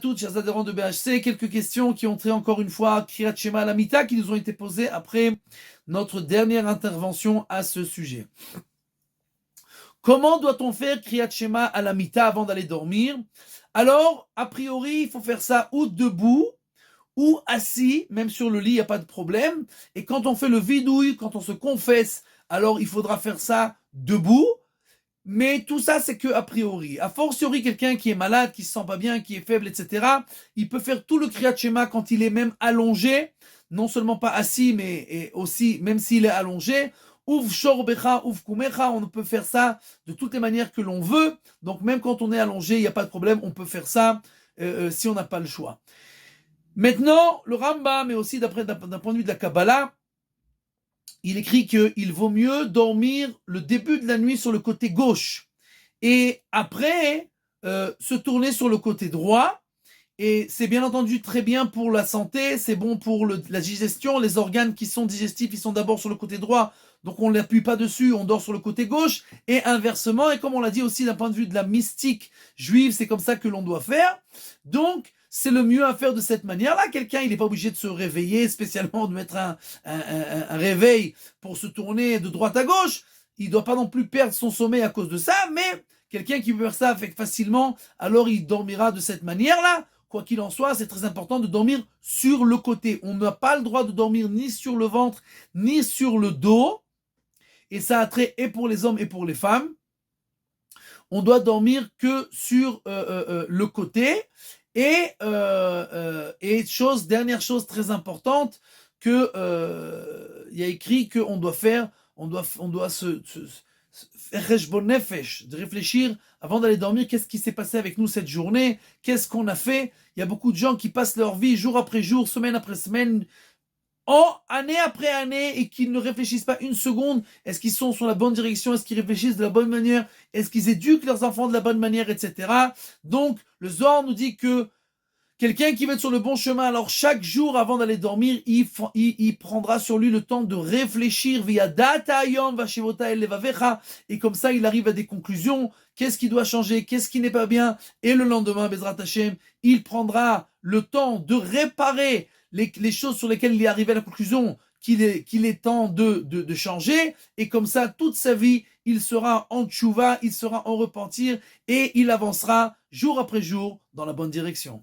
Toutes, chers adhérents de BHC, quelques questions qui ont trait encore une fois à Kriyat Shema Alamita qui nous ont été posées après notre dernière intervention à ce sujet. Comment doit-on faire Kriyat Shema Alamita avant d'aller dormir? Alors, a priori, il faut faire ça ou debout ou assis, même sur le lit, il n'y a pas de problème. Et quand on fait le vidouille, quand on se confesse, alors il faudra faire ça debout. Mais tout ça, c'est que a priori. A fortiori, quelqu'un qui est malade, qui se sent pas bien, qui est faible, etc., il peut faire tout le Kriyat Shema quand il est même allongé, non seulement pas assis, mais aussi, même s'il est allongé. Ouf shorbecha, ouf kumecha, on peut faire ça de toutes les manières que l'on veut. Donc même quand on est allongé, il n'y a pas de problème, on peut faire ça si on n'a pas le choix. Maintenant, le Rambam, mais aussi d'un point de vue de la Kabbalah, il écrit qu'il vaut mieux dormir le début de la nuit sur le côté gauche et après se tourner sur le côté droit. Et c'est bien entendu très bien pour la santé, c'est bon pour la digestion. Les organes qui sont digestifs, ils sont d'abord sur le côté droit, donc on ne l'appuie pas dessus, on dort sur le côté gauche. Et inversement, et comme on l'a dit aussi d'un point de vue de la mystique juive, c'est comme ça que l'on doit faire. Donc, c'est le mieux à faire de cette manière-là. Quelqu'un, il n'est pas obligé de se réveiller, spécialement de mettre un réveil pour se tourner de droite à gauche. Il ne doit pas non plus perdre son sommeil à cause de ça, mais quelqu'un qui peut faire ça facilement, alors il dormira de cette manière-là. Quoi qu'il en soit, c'est très important de dormir sur le côté. On n'a pas le droit de dormir ni sur le ventre, ni sur le dos. Et ça a trait et pour les hommes et pour les femmes. On doit dormir que sur le côté. Et dernière chose très importante, que il y a écrit qu'on doit faire, on doit se de réfléchir avant d'aller dormir, qu'est-ce qui s'est passé avec nous cette journée, qu'est-ce qu'on a fait. Il y a beaucoup de gens qui passent leur vie jour après jour, semaine après semaine, année après année, et qui ne réfléchissent pas une seconde. Est-ce qu'ils sont sur la bonne direction? Est-ce qu'ils réfléchissent de la bonne manière? Est-ce qu'ils éduquent leurs enfants de la bonne manière, etc. Donc, le Zohar nous dit que quelqu'un qui va être sur le bon chemin, alors chaque jour avant d'aller dormir, il prendra sur lui le temps de réfléchir via data yom vashivota el levavecha, et comme ça il arrive à des conclusions. Qu'est-ce qui doit changer? Qu'est-ce qui n'est pas bien? Et le lendemain, Bezrat Hashem, il prendra le temps de réparer les choses sur lesquelles il est arrivé à la conclusion qu'il est temps de changer. Et comme ça, toute sa vie, il sera en tchouva, il sera en repentir, et il avancera jour après jour dans la bonne direction.